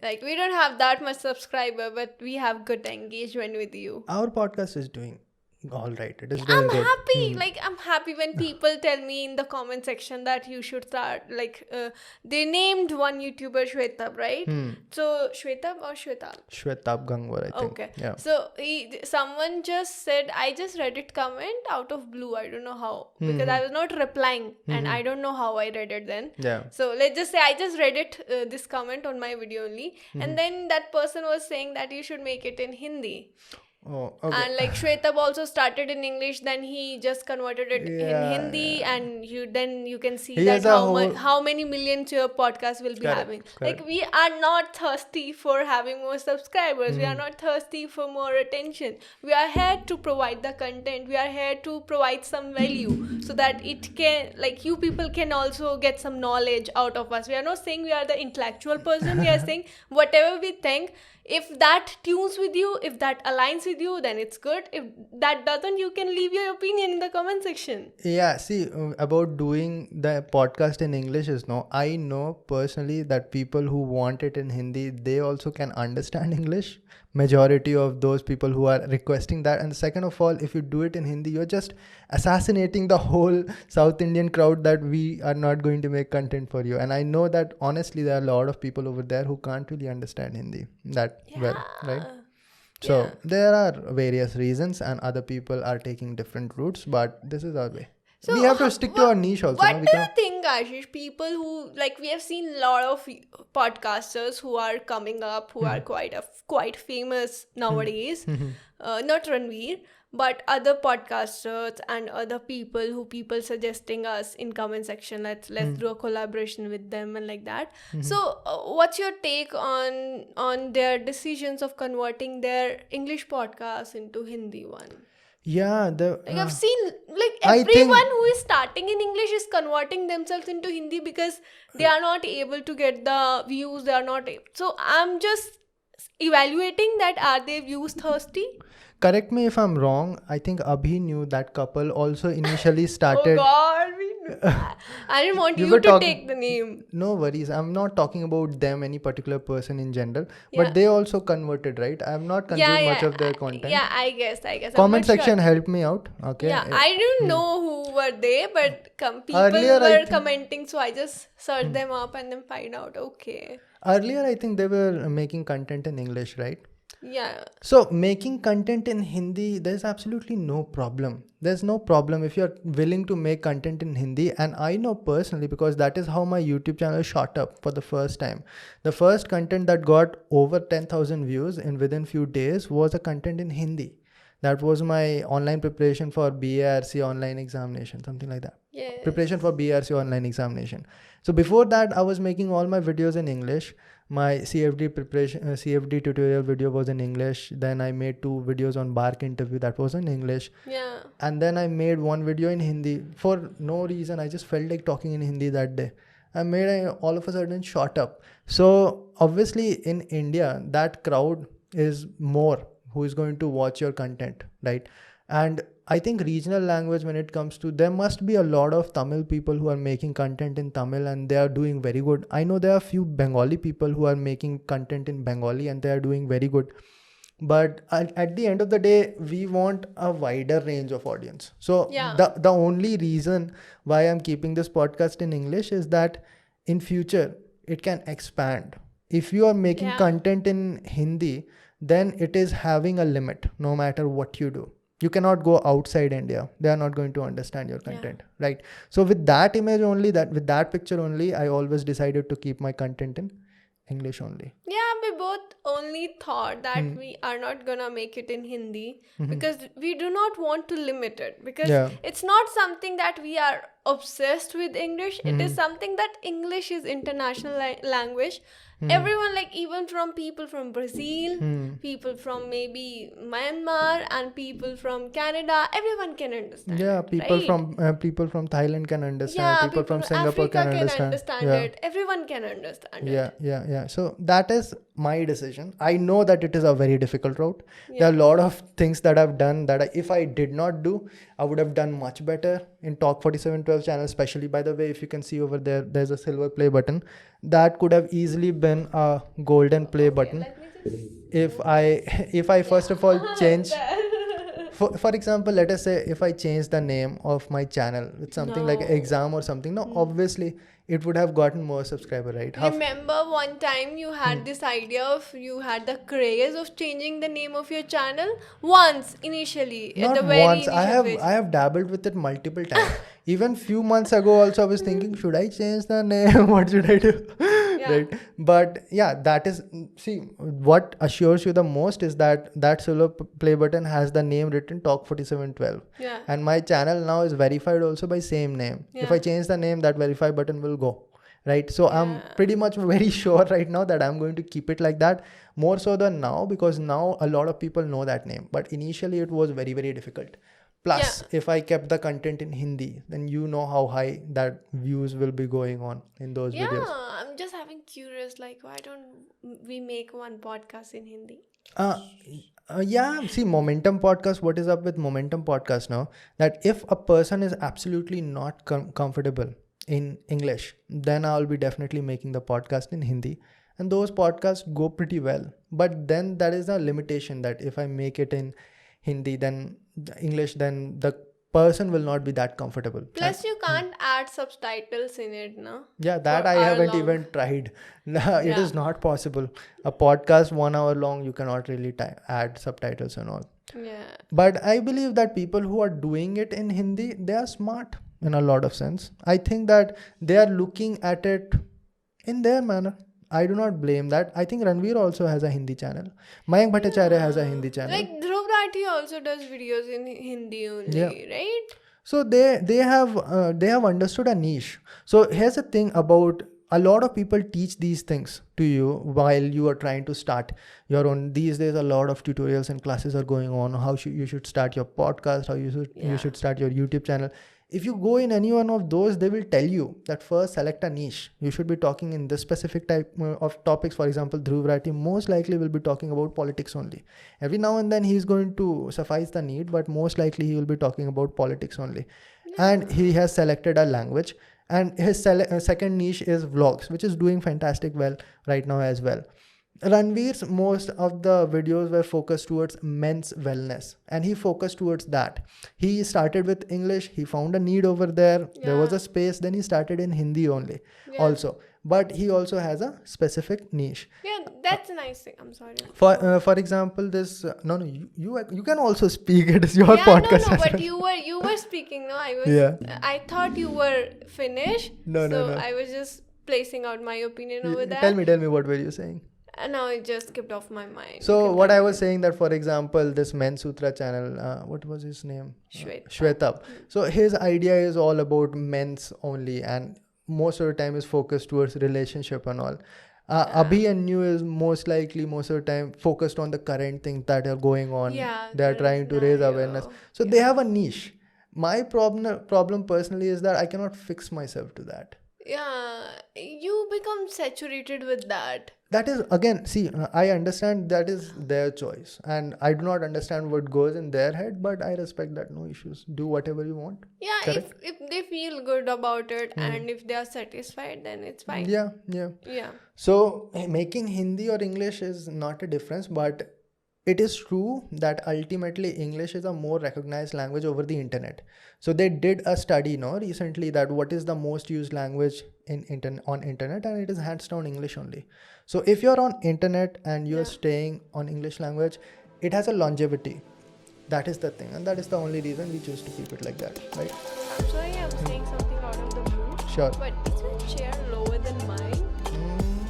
Like, we don't have that much subscriber, but we have good engagement with you. Our podcast is doing all right. It is doing I'm good. happy. Like, I'm happy when people tell me in the comment section that you should start. Like, they named one YouTuber Shwetab, right? So, Shwetab or Shwetab? Shwetab Gangwar, I think. Okay. Yeah. So, someone just said, I just read it comment out of blue. I don't know how. Because I was not replying. And I don't know how I read it then. Yeah. So, let's just say I just read it, this comment on my video only. And then that person was saying that you should make it in Hindi. Oh, okay. And like Shwetab also started in English, then he just converted it in Hindi, and you can see He that has how many millions your podcast will be having. Correct. Like, we are not thirsty for having more subscribers. We are not thirsty for more attention. We are here to provide the content. We are here to provide some value so that it can, like, you people can also get some knowledge out of us. We are not saying we are the intellectual person. We are saying whatever we think, if that tunes with you, if that aligns with you, then it's good. If that doesn't, you can leave your opinion in the comment section. Yeah, see, about doing the podcast in English is I know personally that people who want it in Hindi, they also can understand English. Majority of those people who are requesting that. And second of all, if you do it in Hindi, you're just assassinating the whole South Indian crowd that we are not going to make content for you. And I know that honestly, there are a lot of people over there who can't really understand Hindi that well, right? So there are various reasons, and other people are taking different routes, but this is our way. So we have to stick to our niche also. What do you think, Ashish? People who, like, we have seen a lot of podcasters who are coming up, who are quite famous nowadays. Not Ranveer, but other podcasters and other people suggesting us in comment section. Let's do a collaboration with them and like that. So what's your take on their decisions of converting their English podcast into Hindi one? Yeah, I've seen, like, everyone who is starting in English is converting themselves into Hindi because they are not able to get the views. They are not so I'm just evaluating that, are they views thirsty? Correct me if I'm wrong. I think Abhi knew that couple also initially started. Oh God, I didn't want you to take the name. No worries. I'm not talking about them, any particular person in general. But they also converted, right? I have not consumed much of their content. Yeah, I guess. Comment section helped me out. Okay. Yeah, I didn't know who were they, but people were commenting, so I just searched them up and then find out. Okay. Earlier, I think they were making content in English, right? Yeah. So making content in Hindi, there's absolutely no problem. There's no problem if you're willing to make content in Hindi. And I know personally, because that is how my YouTube channel shot up for the first time. The first content that got over 10,000 views within few days was a content in Hindi. That was my online preparation for BARC online examination, something like that. Yeah. Preparation for BARC online examination. So before that, I was making all my videos in English. My CFD tutorial video was in English. Then I made 2 videos on BARC interview that was in English. Yeah. And then I made 1 video in Hindi. For no reason, I just felt like talking in Hindi that day. I made all of a sudden shot up. So obviously in India, that crowd is more who is going to watch your content, right? And I think regional language, when it comes to, there must be a lot of Tamil people who are making content in Tamil and they are doing very good. I know there are a few Bengali people who are making content in Bengali and they are doing very good. But at the end of the day, we want a wider range of audience. So the only reason why I'm keeping this podcast in English is that in future, it can expand. If you are making content in Hindi, then it is having a limit no matter what you do. You cannot go outside India. They are not going to understand your content, right? So with that image only, with that picture only, I always decided to keep my content in English only. Yeah, we both only thought that we are not gonna make it in Hindi because we do not want to limit it, because it's not something that we are obsessed with English. It is something that English is international language. Everyone, like, even from people from Brazil, people from maybe Myanmar, and people from Canada, everyone can understand. Yeah, people from Thailand can understand. People from Singapore Africa can understand it. Everyone can understand it. Yeah. So that is my decision. I know that it is a very difficult route. Yeah. There are a lot of things that I've done that if I did not do, I would have done much better in Torq 4712 channel, especially. By the way, if you can see over there, there's a silver play button. That could have easily been a golden play button. Let me just... If I first of all change, for example, let us say if I change the name of my channel with something like exam or something, obviously it would have gotten more subscriber, right? Remember one time you had this idea of, you had the craze of changing the name of your channel once initially. Not at the very once. initial phase. I have dabbled with it multiple times. Even few months ago also I was thinking, should I change the name? What should I do? Right? But yeah, that is, see, what assures you the most is that silver play button has the name written Torq 4712. Yeah. And my channel now is verified also by same name. If I change the name, that verify button will go. Right? So I'm pretty much very sure right now that I'm going to keep it like that, more so than now, because now a lot of people know that name. But initially it was very, very difficult. Plus, if I kept the content in Hindi, then you know how high that views will be going on in those videos. Yeah, I'm just having curious, like, why don't we make one podcast in Hindi? Yeah, see, Momentum Podcast, what is up with Momentum Podcast now? That if a person is absolutely not comfortable in English, then I'll be definitely making the podcast in Hindi. And those podcasts go pretty well. But then that is a limitation, that if I make it in Hindi, then English, then the person will not be that comfortable. Plus, you can't add subtitles in it, no? Yeah, that I haven't even tried. It is not possible. A podcast 1 hour long, you cannot really add subtitles and all. Yeah. But I believe that people who are doing it in Hindi, they are smart in a lot of sense. I think that they are looking at it in their manner. I do not blame that. I think Ranveer also has a Hindi channel. Mayank Bhattacharya has a Hindi channel. Like Dhruv Rathi also does videos in Hindi only, right? So they have understood a niche. So here's the thing about, a lot of people teach these things to you while you are trying to start your own. These days, a lot of tutorials and classes are going on. How you should start your podcast, how you should start your YouTube channel. If you go in any one of those, they will tell you that first select a niche. You should be talking in this specific type of topics. For example, Dhruv Rathi most likely will be talking about politics only. Every now and then he's going to suffice the need, but most likely he will be talking about politics only. And he has selected a language. And his second niche is vlogs, which is doing fantastic well right now as well. Ranveer's most of the videos were focused towards men's wellness, and he focused towards that. He started with English, he found a need over there, there was a space, then he started in Hindi only also. But he also has a specific niche. Yeah, that's a nice thing. I'm sorry. For example, this you can also speak. It is your podcast. No, but you were speaking. No, I was. I thought you were finished. No. I was just placing out my opinion over that. Tell me, what were you saying? Now it just skipped off my mind. So what I was saying, that for example, this Men Sutra channel, what was his name? Shwetab. So his idea is all about men's only, and most of the time is focused towards relationship and all. Abhi and New is most of the time focused on the current things that are going on. They are trying to raise awareness. So they have a niche. My problem personally is that I cannot fix myself to that. Yeah, you become saturated with that. That is, again, see, I understand that is their choice, and I do not understand what goes in their head, but I respect that. No issues. Do whatever you want. Yeah, correct? If they feel good about it and if they are satisfied, then it's fine. Yeah. So making Hindi or English is not a difference, but it is true that ultimately English is a more recognized language over the internet. So they did a study recently that what is the most used language on internet, and it is hands down English only. So if you're on internet and you're staying on English language, it has a longevity. That is the thing, and that is the only reason we choose to keep it like that, right? I'm sorry, I'm saying something out of the blue. Sure. But is your chair lower than mine?